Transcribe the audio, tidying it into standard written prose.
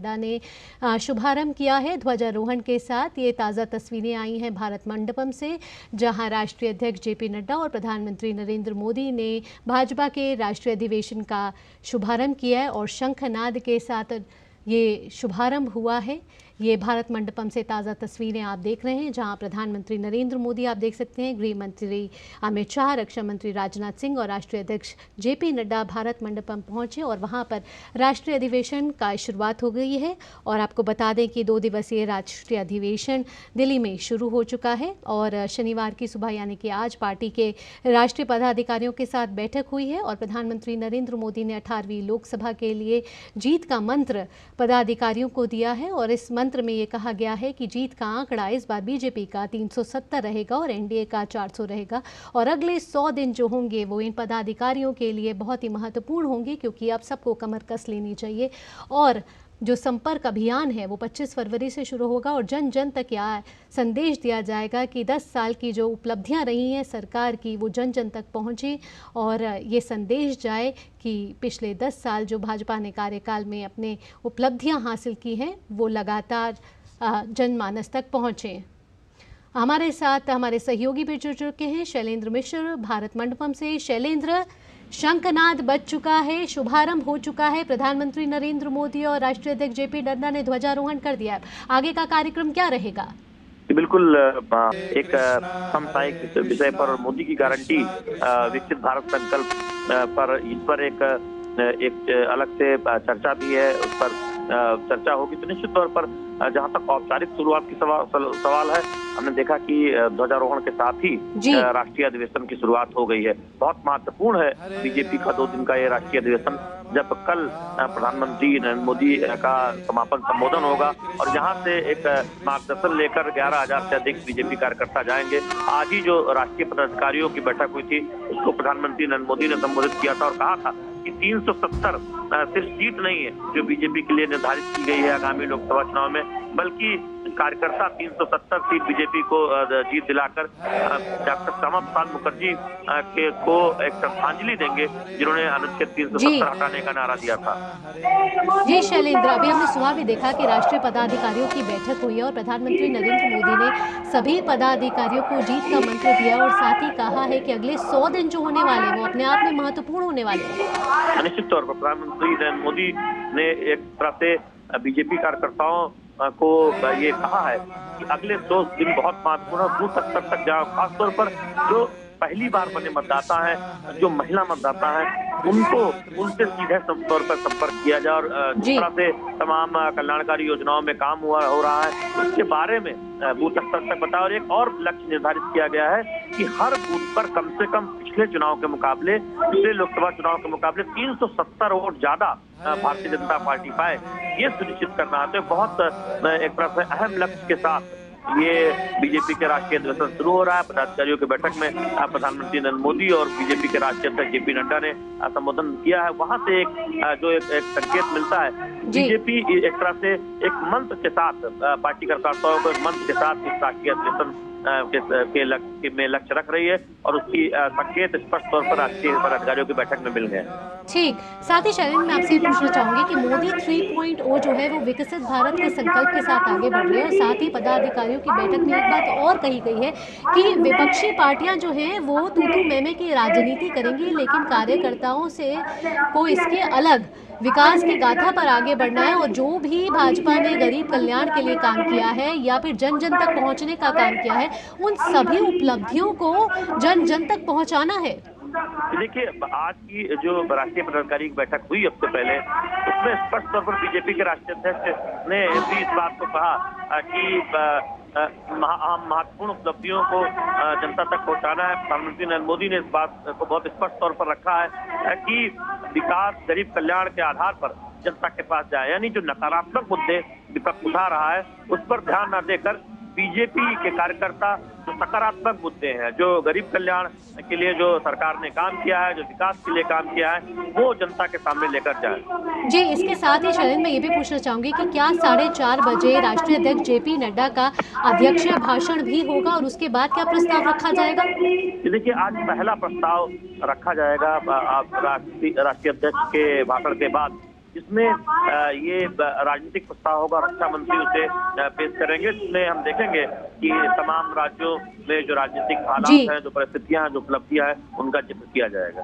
नड्डा ने शुभारंभ किया है ध्वजारोहण के साथ। ये ताज़ा तस्वीरें आई हैं भारत मंडपम से, जहां राष्ट्रीय अध्यक्ष जेपी नड्डा और प्रधानमंत्री नरेंद्र मोदी ने भाजपा के राष्ट्रीय अधिवेशन का शुभारंभ किया है और शंखनाद के साथ ये शुभारंभ हुआ है। ये भारत मंडपम से ताज़ा तस्वीरें आप देख रहे हैं, जहां प्रधानमंत्री नरेंद्र मोदी आप देख सकते हैं, गृह मंत्री अमित शाह, रक्षा मंत्री राजनाथ सिंह और राष्ट्रीय अध्यक्ष जेपी नड्डा भारत मंडपम पहुंचे और वहां पर राष्ट्रीय अधिवेशन का शुरुआत हो गई है। और आपको बता दें कि 2 दिवसीय राष्ट्रीय अधिवेशन दिल्ली में शुरू हो चुका है और शनिवार की सुबह यानी कि आज पार्टी के राष्ट्रीय पदाधिकारियों के साथ बैठक हुई है और प्रधानमंत्री नरेंद्र मोदी ने 18वीं लोकसभा के लिए जीत का मंत्र पदाधिकारियों को दिया है और इस मंत्र में ये कहा गया है कि जीत का आंकड़ा इस बार बीजेपी का 370 रहेगा और एनडीए का 400 रहेगा और अगले 100 दिन जो होंगे वो इन पदाधिकारियों के लिए बहुत ही महत्वपूर्ण होंगे, क्योंकि अब सबको कमर कस लेनी चाहिए। और जो संपर्क अभियान है वो 25 फरवरी से शुरू होगा और जन जन तक यह संदेश दिया जाएगा कि 10 साल की जो उपलब्धियां रही हैं सरकार की वो जन जन तक पहुंचे और ये संदेश जाए कि पिछले 10 साल जो भाजपा ने कार्यकाल में अपने उपलब्धियां हासिल की हैं वो लगातार जनमानस तक पहुंचे। हमारे साथ हमारे सहयोगी भी जुड़ चुके हैं, शैलेंद्र मिश्र भारत मंडपम से। शैलेंद्र, शंखनाद बज चुका है, शुभारंभ हो चुका है, प्रधानमंत्री नरेंद्र मोदी और राष्ट्रीय अध्यक्ष जेपी नड्डा ने ध्वजारोहण कर दिया है, आगे का कार्यक्रम क्या रहेगा? बिल्कुल एक सामसायिक विषय पर मोदी की गारंटी, विकसित भारत संकल्प पर इस पर एक अलग से चर्चा भी है, उस पर चर्चा होगी। तो निश्चित तौर पर जहां तक औपचारिक शुरुआत की सवाल है, हमने देखा कि ध्वजारोहण के साथ ही राष्ट्रीय अधिवेशन की शुरुआत हो गई है। बहुत महत्वपूर्ण है बीजेपी का 2 दिन का ये राष्ट्रीय अधिवेशन, जब कल प्रधानमंत्री नरेंद्र मोदी का समापन संबोधन होगा और यहाँ से एक मार्गदर्शन लेकर 11,000 से अधिक बीजेपी कार्यकर्ता जाएंगे। आज ही जो राष्ट्रीय पदाधिकारियों की बैठक हुई थी उसको प्रधानमंत्री नरेंद्र मोदी ने संबोधित किया था और कहा था कि 370 सिर्फ सीट नहीं है जो बीजेपी के लिए निर्धारित की गई है आगामी लोकसभा चुनाव में, बल्कि कार्यकर्ता 370 सीट बीजेपी को जीत दिलाकर डॉक्टर श्यामा प्रसाद मुखर्जी को एक श्रद्धांजलि देंगे, जिन्होंने अनुच्छेद 370 हटाने का नारा दिया था। जी शैलेंद्र, अभी हमने सुबह भी देखा कि राष्ट्रीय पदाधिकारियों की बैठक हुई है और प्रधानमंत्री नरेंद्र मोदी ने सभी पदाधिकारियों को जीत का मंत्र दिया और साथ ही कहा है कि अगले 100 दिन जो होने वाले हैं वो अपने आप में महत्वपूर्ण होने वाले हैं। निश्चित तौर पर प्रधानमंत्री नरेंद्र मोदी ने एक तरह से बीजेपी कार्यकर्ताओं को ये कहा है कि अगले 100 दिन बहुत महत्वपूर्ण है, बूथ स्तर तक जाओ, खासतौर पर जो पहली बार बने मतदाता है, जो महिला मतदाता है, उनसे सीधे तौर पर संपर्क किया जाए और जिस तरह से तमाम कल्याणकारी योजनाओं में काम हो रहा है उसके बारे में बूथ स्तर तक बताया। और एक और लक्ष्य निर्धारित किया गया है कि हर बूथ पर कम से कम पिछले चुनाव के मुकाबले, पिछले लोकसभा चुनाव के मुकाबले 370 वोट ज्यादा भारतीय जनता पार्टी पाए, ये सुनिश्चित करना है। तो बहुत एक तरह से अहम लक्ष्य के साथ ये बीजेपी के राष्ट्रीय अधिवेशन शुरू हो रहा है। पदाधिकारियों की बैठक में प्रधानमंत्री नरेंद्र मोदी और बीजेपी के राष्ट्रीय अध्यक्ष जेपी नड्डा ने संबोधन किया है। वहां से एक संकेत मिलता है, बीजेपी एक तरह से एक मंत्र के साथ पार्टी कार्यकर्ताओं को एक मंत्र के साथ इस राष्ट्रीय अधिवेशन में लक्ष्य रख रही है और उसकी संकेत स्पष्ट तौर पर राष्ट्रीय पदाधिकारियों की बैठक में मिल गए। ठीक, साथ ही शैलेंद्र मैं आपसे पूछना चाहूंगी कि मोदी 3.0 जो है वो विकसित भारत के संकल्प के साथ आगे बढ़ रही है और साथ ही पदाधिकारियों की बैठक में एक बात और कही गई है कि विपक्षी पार्टियां जो हैं वो तू मैमे की राजनीति करेंगी, लेकिन कार्यकर्ताओं से को इसके अलग विकास की गाथा पर आगे बढ़ना है और जो भी भाजपा ने गरीब कल्याण के लिए काम किया है या फिर जन जन तक पहुंचने का काम किया है, उन सभी उपलब्धियों को जन जन तक पहुंचाना है। देखिए, आज की जो राष्ट्रीय पदाधिकारी की बैठक हुई हफ्ते पहले, उसमें स्पष्ट तौर पर बीजेपी के राष्ट्रीय अध्यक्ष ने भी इस बात को कहा कि महत्वपूर्ण उपलब्धियों को जनता तक पहुंचाना है। प्रधानमंत्री नरेंद्र मोदी ने इस बात को बहुत स्पष्ट तौर पर रखा है कि विकास गरीब कल्याण के आधार पर जनता के पास जाए, यानी जो नकारात्मक मुद्दे विपक्ष उठा रहा है उस पर ध्यान न देकर बीजेपी के कार्यकर्ता जो सकारात्मक मुद्दे हैं, जो गरीब कल्याण के लिए जो सरकार ने काम किया है, जो विकास के लिए काम किया है, वो जनता के सामने लेकर जाए। जी, इसके साथ ही शैलेंद्र मैं ये भी पूछना चाहूंगी कि क्या 4:30 बजे राष्ट्रीय अध्यक्ष जेपी नड्डा का अध्यक्षीय भाषण भी होगा और उसके बाद क्या प्रस्ताव रखा जाएगा? देखिए, आज पहला प्रस्ताव रखा जाएगा राष्ट्रीय अध्यक्ष के भाषण के बाद जिसमें ये राजनीतिक प्रस्ताव होगा, रक्षा मंत्री उसे पेश करेंगे, जिसमें हम देखेंगे कि तमाम राज्यों में जो राजनीतिक हालात हैं, जो परिस्थितियां हैं, जो उपलब्धियां हैं, उनका जिक्र किया जाएगा।